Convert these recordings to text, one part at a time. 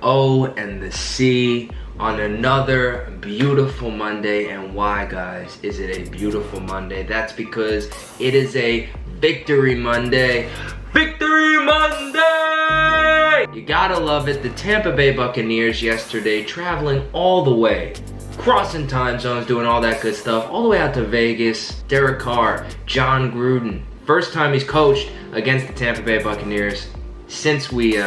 O and the C on another beautiful Monday. And why, guys, is it a beautiful Monday? That's because it is a Victory Monday. Victory Monday! You gotta love it. The Tampa Bay Buccaneers yesterday traveling all the way, crossing time zones, doing all that good stuff, all the way out to Vegas. Derek Carr, John Gruden. First time he's coached against the Tampa Bay Buccaneers since we,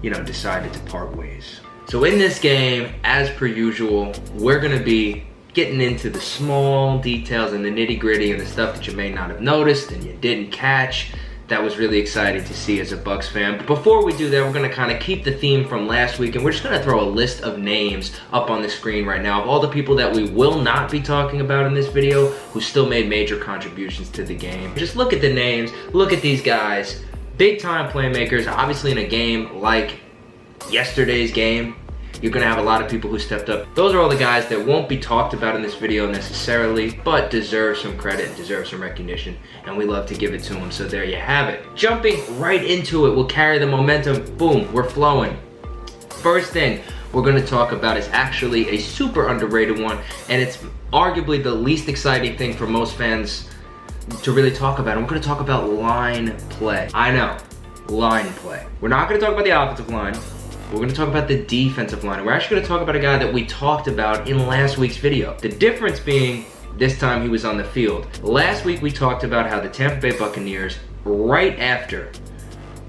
decided to part ways. So in this game, as per usual, we're gonna be getting into the small details and the nitty-gritty and the stuff that you may not have noticed and you didn't catch. That was really exciting to see as a Bucs fan. But before we do that, we're gonna kind of keep the theme from last week, and we're just gonna throw a list of names up on the screen right now of all the people that we will not be talking about in this video who still made major contributions to the game. Just look at the names, look at these guys. Big time playmakers, obviously in a game like yesterday's game. You're gonna have a lot of people who stepped up. Those are all the guys that won't be talked about in this video necessarily, but deserve some credit and deserve some recognition, and we love to give it to them, so there you have it. Jumping right into it, we'll carry the momentum. Boom, we're flowing. First thing we're gonna talk about is actually a super underrated one, and it's arguably the least exciting thing for most fans to really talk about. And we're gonna talk about line play. I know, line play. We're not gonna talk about the offensive line. We're gonna talk about the defensive line. We're actually gonna talk about a guy that we talked about in last week's video. The difference being, this time he was on the field. Last week we talked about how the Tampa Bay Buccaneers, right after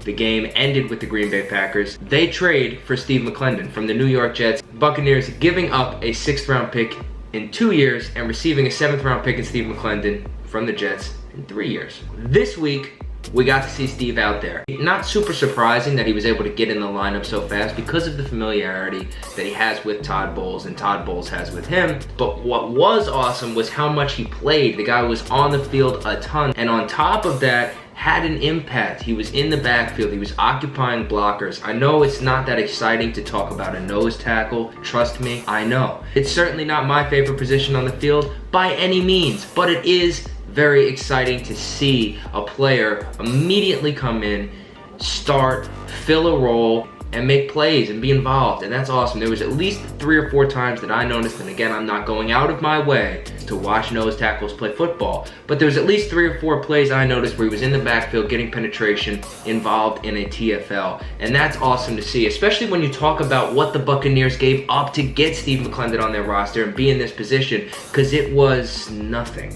the game ended with the Green Bay Packers, they trade for Steve McClain from the New York Jets. Buccaneers giving up a 6th round pick in 2 years and receiving a 7th round pick in Steve McClain from the Jets in 3 years. This week, we got to see Steve out there. Not super surprising that he was able to get in the lineup so fast because of the familiarity that he has with Todd Bowles and Todd Bowles has with him. But what was awesome was how much he played. The guy was on the field a ton, and on top of that, had an impact. He was in the backfield. He was occupying blockers. I know it's not that exciting to talk about a nose tackle. Trust me, I know. It's certainly not my favorite position on the field by any means, but it is very exciting to see a player immediately come in, start, fill a role, and make plays and be involved, and that's awesome. There was at least 3 or 4 times that I noticed, and again, I'm not going out of my way to watch nose tackles play football, but there was at least 3 or 4 plays I noticed where he was in the backfield getting penetration, involved in a TFL, and that's awesome to see, especially when you talk about what the Buccaneers gave up to get Steve McClain on their roster and be in this position, because it was nothing.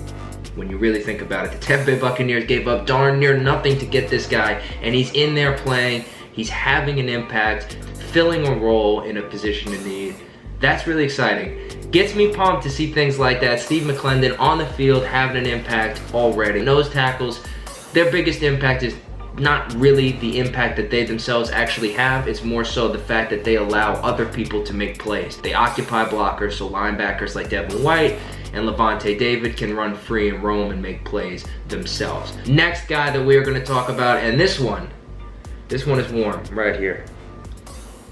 When you really think about it, the Tampa Bay Buccaneers gave up darn near nothing to get this guy, and he's in there playing, he's having an impact, filling a role in a position of need. That's really exciting. Gets me pumped to see things like that. Steve McClain on the field having an impact already. Nose tackles, their biggest impact is not really the impact that they themselves actually have. It's more so the fact that they allow other people to make plays. They occupy blockers, so linebackers like Devin White and Levante David can run free and roam and make plays themselves. Next guy that we're going to talk about, and this one is warm right here,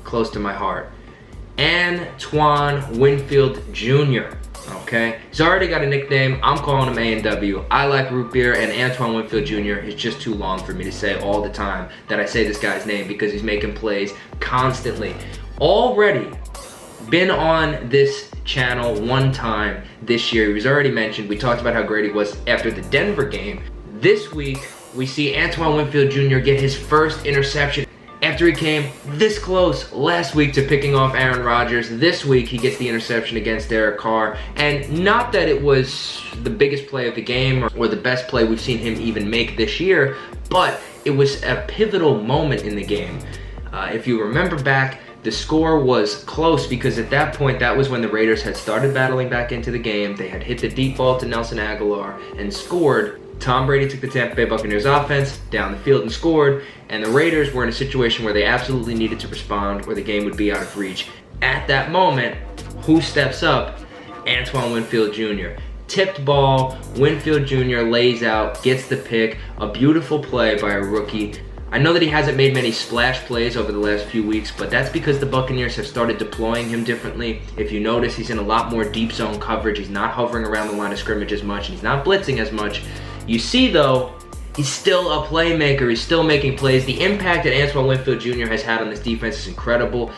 close to my heart. Antoine Winfield Jr. Okay, he's already got a nickname. I'm calling him A&W. I like root beer, and Antoine Winfield Jr. is just too long for me to say all the time that I say this guy's name because he's making plays constantly. Already been on this channel 1 time this year. He was already mentioned. We talked about how great he was after the Denver game. This week, we see Antoine Winfield Jr. get his first interception after he came this close last week to picking off Aaron Rodgers. This week, he gets the interception against Derek Carr. And not that it was the biggest play of the game or the best play we've seen him even make this year, but it was a pivotal moment in the game. If you remember back, the score was close because at that point, that was when the Raiders had started battling back into the game. They had hit the deep ball to Nelson Aguilar and scored. Tom Brady took the Tampa Bay Buccaneers offense down the field and scored, and the Raiders were in a situation where they absolutely needed to respond or the game would be out of reach. At that moment, who steps up? Antoine Winfield Jr. Tipped ball, Winfield Jr. lays out, gets the pick, a beautiful play by a rookie. I know that he hasn't made many splash plays over the last few weeks, but that's because the Buccaneers have started deploying him differently. If you notice, he's in a lot more deep zone coverage. He's not hovering around the line of scrimmage as much, and he's not blitzing as much. You see, though, He's still a playmaker. He's still making plays. The impact that Antoine Winfield Jr. has had on this defense is incredible.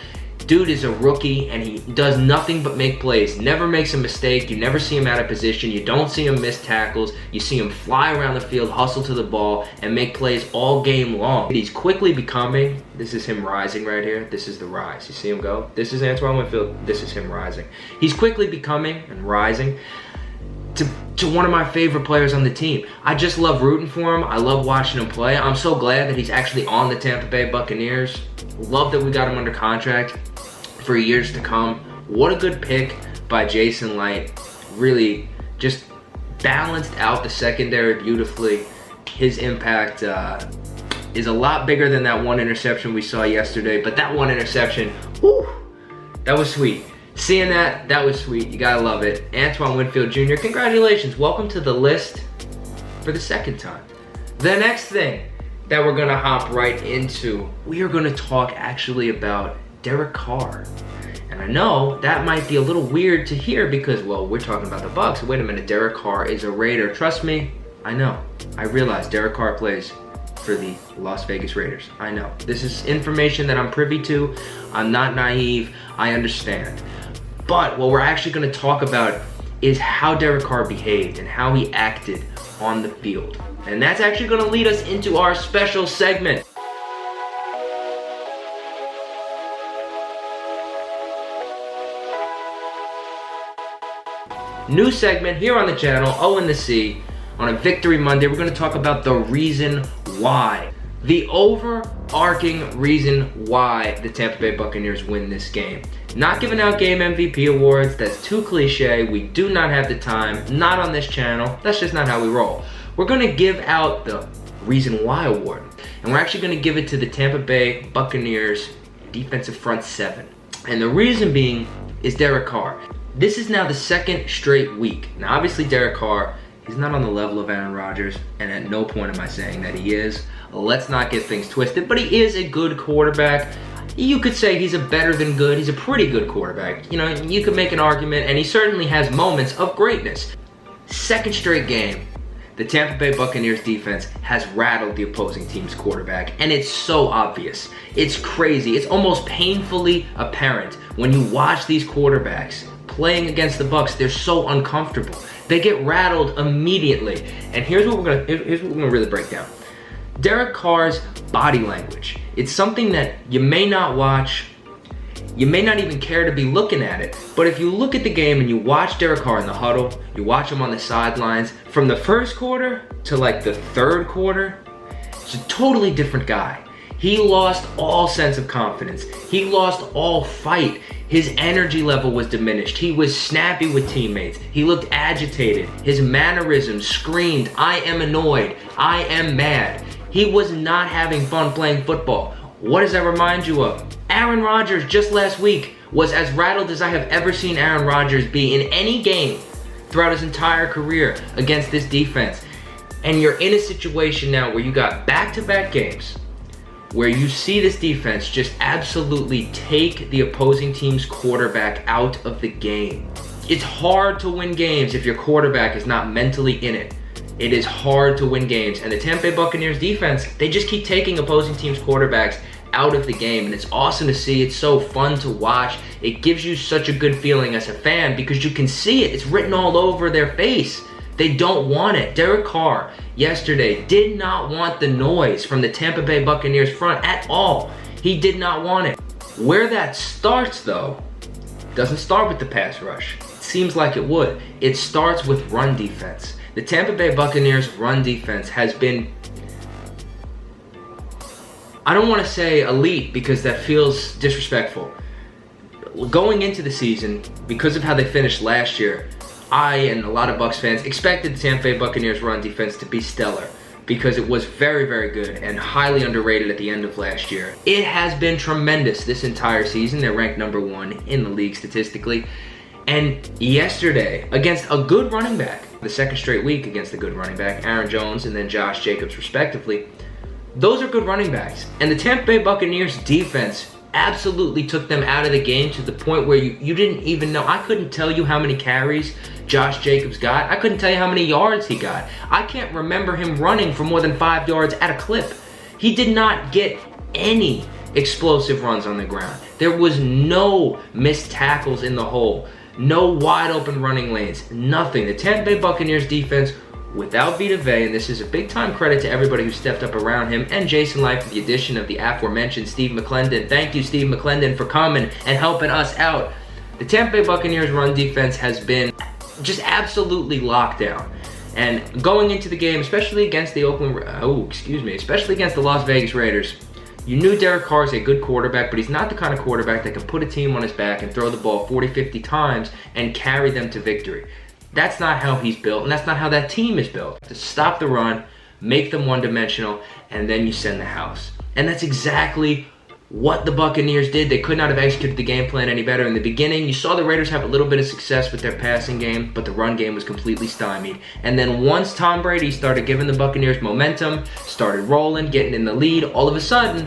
Dude is a rookie, and he does nothing but make plays. Never makes a mistake. You never see him out of position. You don't see him miss tackles. You see him fly around the field, hustle to the ball, and make plays all game long. He's quickly becoming, this is him rising right here. This is the rise. You see him go? This is Antoine Winfield. This is him rising. He's quickly becoming and rising to one of my favorite players on the team. I just love rooting for him. I love watching him play. I'm so glad that he's actually on the Tampa Bay Buccaneers. Love that we got him under contract for years to come. What a good pick by Jason Light. Really just balanced out the secondary beautifully. His impact is a lot bigger than that one interception we saw yesterday, but that one interception, whew, that was sweet. Seeing that was sweet. You gotta love it. Antoine Winfield Jr., congratulations. Welcome to the list for the second time. The next thing that we're gonna hop right into, we are gonna talk actually about Derek Carr. And I know that might be a little weird to hear because, well, we're talking about the Bucs. Wait a minute, Derek Carr is a Raider. Trust me, I know. I realize Derek Carr plays for the Las Vegas Raiders. I know. This is information that I'm privy to. I'm not naive. I understand. But what we're actually going to talk about is how Derek Carr behaved and how he acted on the field. And that's actually going to lead us into our special segment. New segment here on the channel, O in the C. On a Victory Monday, we're going to talk about the reason why. The overarching reason why the Tampa Bay Buccaneers win this game. Not giving out game MVP awards, that's too cliche. We do not have the time, not on this channel. That's just not how we roll. We're going to give out the reason why award. And we're actually going to give it to the Tampa Bay Buccaneers defensive front seven. And the reason being is Derek Carr. This is now the second straight week. Now obviously Derek Carr, he's not on the level of Aaron Rodgers, and at no point am I saying that he is. Let's not get things twisted, but he is a good quarterback. You could say he's a better than good. He's a pretty good quarterback. You know, you could make an argument, and he certainly has moments of greatness. Second straight game, the Tampa Bay Buccaneers defense has rattled the opposing team's quarterback, and it's so obvious. It's crazy. It's almost painfully apparent when you watch these quarterbacks playing against the Bucs. They're so uncomfortable. They get rattled immediately. And here's what we're gonna really break down. Derek Carr's body language. It's something that you may not watch, you may not even care to be looking at it, but if you look at the game and you watch Derek Carr in the huddle, you watch him on the sidelines, from the first quarter to like the third quarter, it's a totally different guy. He lost all sense of confidence. He lost all fight. His energy level was diminished. He was snappy with teammates. He looked agitated. His mannerisms screamed, I am annoyed. I am mad. He was not having fun playing football. What does that remind you of? Aaron Rodgers just last week was as rattled as I have ever seen Aaron Rodgers be in any game throughout his entire career against this defense. And you're in a situation now where you got back-to-back games where you see this defense just absolutely take the opposing team's quarterback out of the game. It's hard to win games if your quarterback is not mentally in it. It is hard to win games, and the Tampa Bay Buccaneers defense, they just keep taking opposing teams' quarterbacks out of the game, and it's awesome to see. It's so fun to watch. It gives you such a good feeling as a fan because you can see it. It's written all over their face. They don't want it. Derek Carr yesterday did not want the noise from the Tampa Bay Buccaneers front at all. He did not want it. Where that starts, though, doesn't start with the pass rush. It seems like it would. It starts with run defense. The Tampa Bay Buccaneers run defense has been, I don't want to say elite because that feels disrespectful. Going into the season, because of how they finished last year, I and a lot of Bucs fans expected the Tampa Bay Buccaneers run defense to be stellar because it was very, very good and highly underrated at the end of last year. It has been tremendous this entire season. They're ranked #1 in the league statistically. And yesterday, against a good running back, the second straight week against a good running back, Aaron Jones and then Josh Jacobs respectively, those are good running backs. And the Tampa Bay Buccaneers defense absolutely took them out of the game to the point where you didn't even know. I couldn't tell you how many carries Josh Jacobs got. I couldn't tell you how many yards he got. I can't remember him running for more than 5 yards at a clip. He did not get any explosive runs on the ground. There was no missed tackles in the hole, no wide open running lanes, nothing. The Tampa Bay Buccaneers defense, without Vita Vea, and this is a big time credit to everybody who stepped up around him, and Jason Light for the addition of the aforementioned Steve McClendon. Thank you, Steve McClendon, for coming and helping us out. The Tampa Bay Buccaneers run defense has been just absolutely locked down. And going into the game, especially against the especially against the Las Vegas Raiders, you knew Derek Carr is a good quarterback, but he's not the kind of quarterback that can put a team on his back and throw the ball 40, 50 times and carry them to victory. That's not how he's built, and that's not how that team is built. To stop the run, make them one-dimensional, and then you send the house. And that's exactly what the Buccaneers did. They could not have executed the game plan any better. In the beginning, you saw the Raiders have a little bit of success with their passing game, but the run game was completely stymied. And then once Tom Brady started giving the Buccaneers momentum, started rolling, getting in the lead, all of a sudden,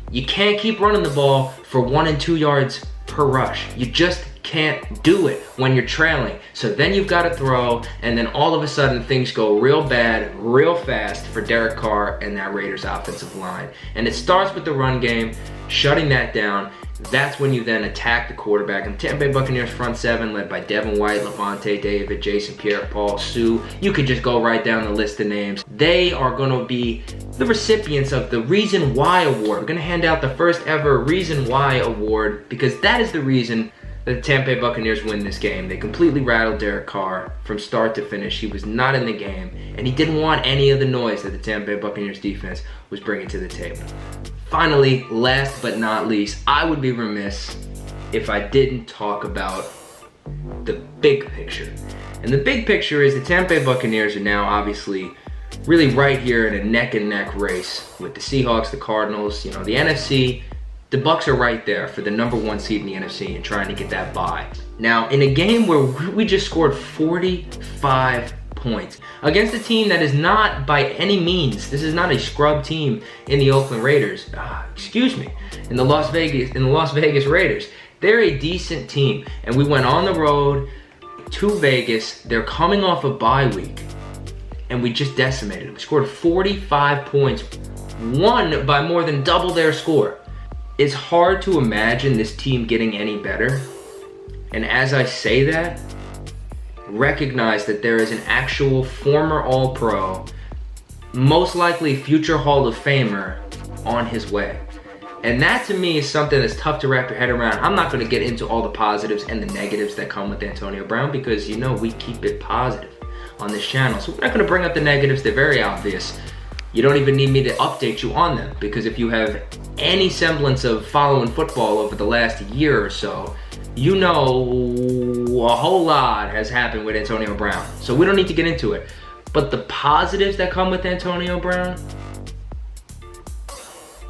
you can't keep running the ball for 1 and 2 yards per rush. You just can't do it when you're trailing. So then you've got to throw, and then all of a sudden things go real bad, real fast for Derek Carr and that Raiders offensive line. And it starts with the run game, shutting that down. That's when you then attack the quarterback. And Tampa Bay Buccaneers front seven, led by Devin White, Levante David, Jason Pierre-Paul, Sue. You could just go right down the list of names. They are going to be the recipients of the Reason Why Award. We're going to hand out the first ever Reason Why Award, because that is the reason that the Tampa Bay Buccaneers win this game. They completely rattled Derek Carr from start to finish. He was not in the game, and he didn't want any of the noise that the Tampa Bay Buccaneers defense was bringing to the table. Finally, last but not least, I would be remiss if I didn't talk about the big picture. And the big picture is the Tampa Bay Buccaneers are now obviously really right here in a neck-and-neck race with the Seahawks, the Cardinals, the NFC. The Bucs are right there for the number 1 seed in the NFC and trying to get that bye. Now, in a game where we just scored 45 points against a team that is not by any means, this is not a scrub team in the Oakland Raiders, in the Las Vegas Raiders. They're a decent team, and we went on the road to Vegas. They're coming off a bye week, and we just decimated them. We scored 45 points, won by more than double their score. It's hard to imagine this team getting any better. And as I say that, recognize that there is an actual former All-Pro, most likely future Hall of Famer, on his way. And that to me is something that's tough to wrap your head around. I'm not going to get into all the positives and the negatives that come with Antonio Brown, because we keep it positive on this channel. So we're not going to bring up the negatives. They're very obvious. You don't even need me to update you on them, because if you have any semblance of following football over the last year or so, you know a whole lot has happened with Antonio Brown. So we don't need to get into it. But the positives that come with Antonio Brown,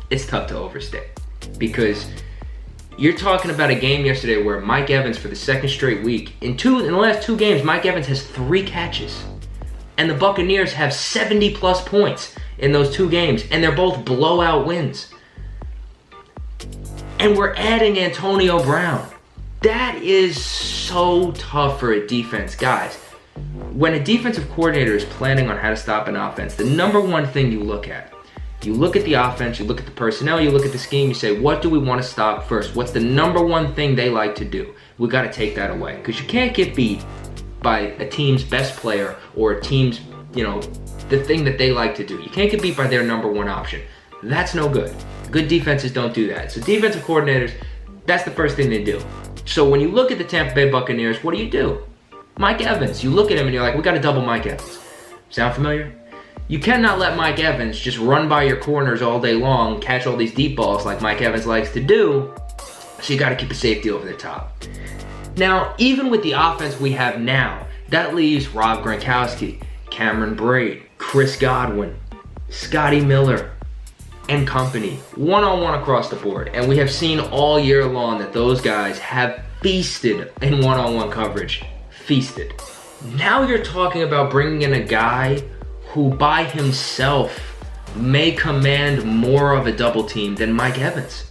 it's tough to overstate. Because you're talking about a game yesterday where Mike Evans, for the second straight week, in the last 2 games, Mike Evans has 3 catches. And the Buccaneers have 70 plus points in those 2 games, and they're both blowout wins. And we're adding Antonio Brown. That is so tough for a defense. Guys, when a defensive coordinator is planning on how to stop an offense, the number one thing you look at the offense, you look at the personnel, you look at the scheme, you say, what do we want to stop first? What's the number one thing they like to do? We got to take that away, because you can't get beat by a team's best player or a team's, the thing that they like to do. You can't get beat by their number one option. That's no good. Good defenses don't do that. So defensive coordinators, that's the first thing they do. So when you look at the Tampa Bay Buccaneers, what do? Mike Evans. You look at him and you're like, we got to double Mike Evans. Sound familiar? You cannot let Mike Evans just run by your corners all day long, catch all these deep balls like Mike Evans likes to do. So you got to keep a safety over the top. Now, even with the offense we have now, that leaves Rob Gronkowski, Cameron Brate, Chris Godwin, Scotty Miller, and company, one-on-one across the board. And we have seen all year long that those guys have feasted in one-on-one coverage. Feasted. Now you're talking about bringing in a guy who by himself may command more of a double team than Mike Evans.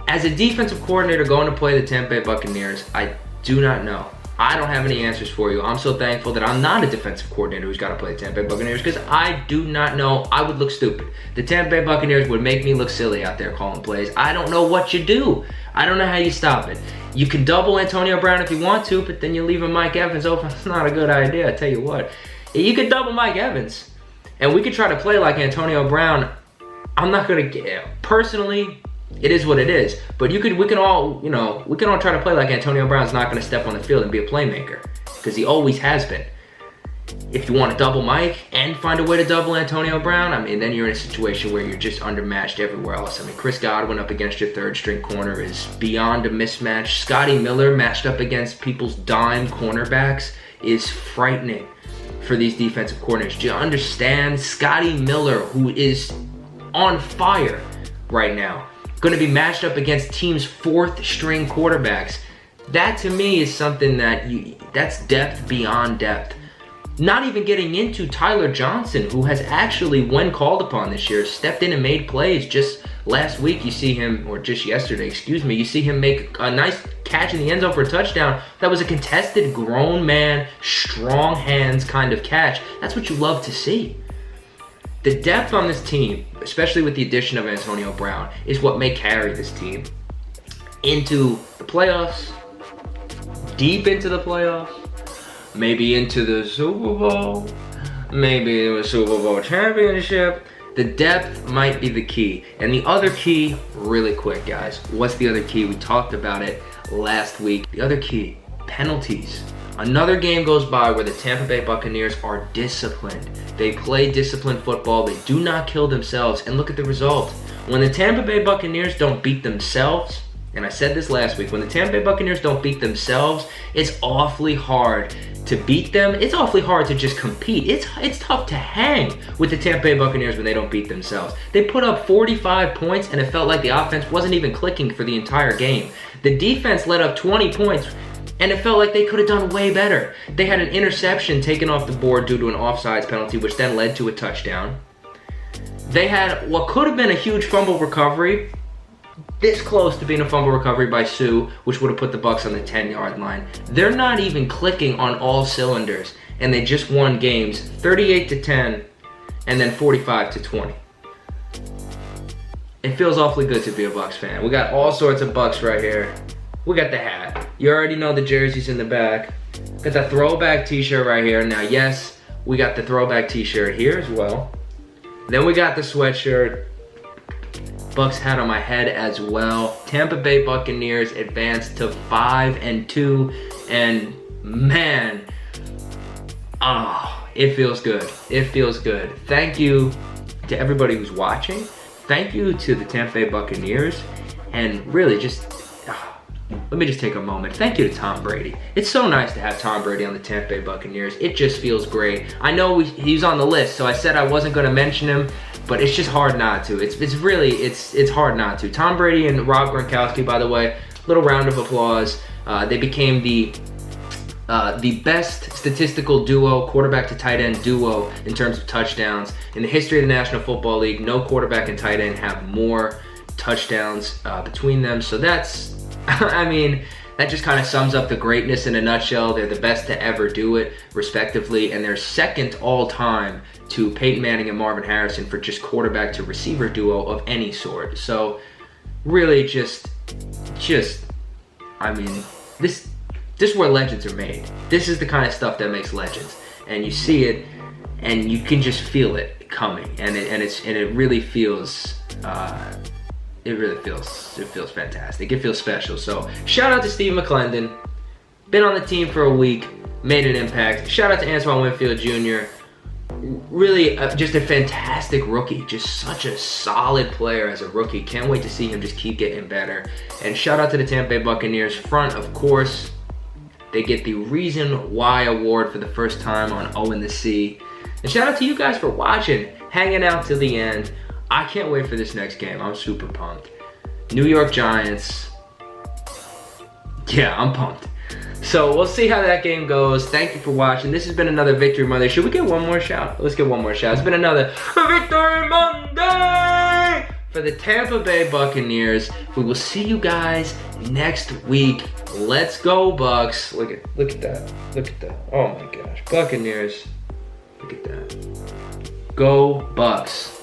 As a defensive coordinator going to play the Tampa Bay Buccaneers, I do not know. I don't have any answers for you. I'm so thankful that I'm not a defensive coordinator who's got to play the Tampa Bay Buccaneers because I do not know. I would look stupid. The Tampa Bay Buccaneers would make me look silly out there calling plays. I don't know what you do. I don't know how you stop it. You can double Antonio Brown if you want to, but then you're leaving Mike Evans open. It's not a good idea, I tell you what. You could double Mike Evans, and we could try to play like Antonio Brown. I'm not going to get, personally, it is what it is. But we can all try to play like Antonio Brown's not going to step on the field and be a playmaker, because he always has been. If you want to double Mike and find a way to double Antonio Brown, I mean, then you're in a situation where you're just undermatched everywhere else. I mean, Chris Godwin up against your third string corner is beyond a mismatch. Scotty Miller matched up against people's dime cornerbacks is frightening for these defensive coordinators. Do you understand? Scotty Miller, who is on fire right now, going to be matched up against teams' fourth string quarterbacks. That to me is something that's depth beyond depth. Not even getting into Tyler Johnson, who has actually, when called upon this year, stepped in and made plays. Just last week, you see him, or just yesterday, excuse me, you see him make a nice catch in the end zone for a touchdown. That was a contested, grown man, strong hands kind of catch. That's what you love to see. The depth on this team, especially with the addition of Antonio Brown, is what may carry this team into the playoffs, deep into the playoffs, maybe into the Super Bowl, maybe a Super Bowl championship. The depth might be the key. And the other key, really quick, guys. What's the other key? We talked about it last week. The other key, penalties. Another game goes by where the Tampa Bay Buccaneers are disciplined. They play disciplined football. They do not kill themselves. And look at the result. When the Tampa Bay Buccaneers don't beat themselves, and I said this last week, when the Tampa Bay Buccaneers don't beat themselves, it's awfully hard to beat them. It's awfully hard to just compete. It's tough to hang with the Tampa Bay Buccaneers when they don't beat themselves. They put up 45 points and it felt like the offense wasn't even clicking for the entire game. The defense let up 20 points and it felt like they could have done way better. They had an interception taken off the board due to an offsides penalty, which then led to a touchdown. They had what could have been a huge fumble recovery, this close to being a fumble recovery by Sue, which would have put the Bucs on the 10-yard line. They're not even clicking on all cylinders, and they just won games 38-10 and then 45-20. It feels awfully good to be a Bucs fan. We got all sorts of Bucs right here. We got the hat. You already know the jerseys in the back. Got the throwback t-shirt right here. Now, yes, we got the throwback t-shirt here as well. Then we got the sweatshirt. Bucs hat on my head as well. Tampa Bay Buccaneers advanced to 5-2, and man, it feels good. It feels good. Thank you to everybody who's watching. Thank you to the Tampa Bay Buccaneers, and really let me just take a moment. Thank you to Tom Brady. It's so nice to have Tom Brady on the Tampa Bay Buccaneers. It just feels great. I know he's on the list, so I said I wasn't going to mention him, but it's just hard not to. It's hard not to. Tom Brady and Rob Gronkowski, by the way, little round of applause. They became the best statistical duo, quarterback to tight end duo in terms of touchdowns. In the history of the National Football League, no quarterback and tight end have more touchdowns between them. So that's, I mean, that just kind of sums up the greatness in a nutshell. They're the best to ever do it, respectively, and they're second all time to Peyton Manning and Marvin Harrison for just quarterback to receiver duo of any sort. So really just, I mean, this is where legends are made. This is the kind of stuff that makes legends. And you see it, and you can just feel it coming. And it really feels, it feels fantastic. It feels special. So shout out to Steve McClain. Been on the team for a week, made an impact. Shout out to Antoine Winfield Jr. Really just a fantastic rookie. Just such a solid player as a rookie. Can't wait to see him just keep getting better. And shout out to the Tampa Bay Buccaneers front, of course. They get the Reason Why Award for the first time on O in the C. And shout out to you guys for watching, hanging out till the end. I can't wait for this next game. I'm super pumped. New York Giants. Yeah, I'm pumped. So we'll see how that game goes. Thank you for watching. This has been another Victory Monday. Should we get one more shout? Let's get one more shout. It's been another Victory Monday for the Tampa Bay Buccaneers. We will see you guys next week. Let's go, Bucks. Look at that. Look at that. Oh my gosh. Buccaneers. Look at that. Go, Bucks.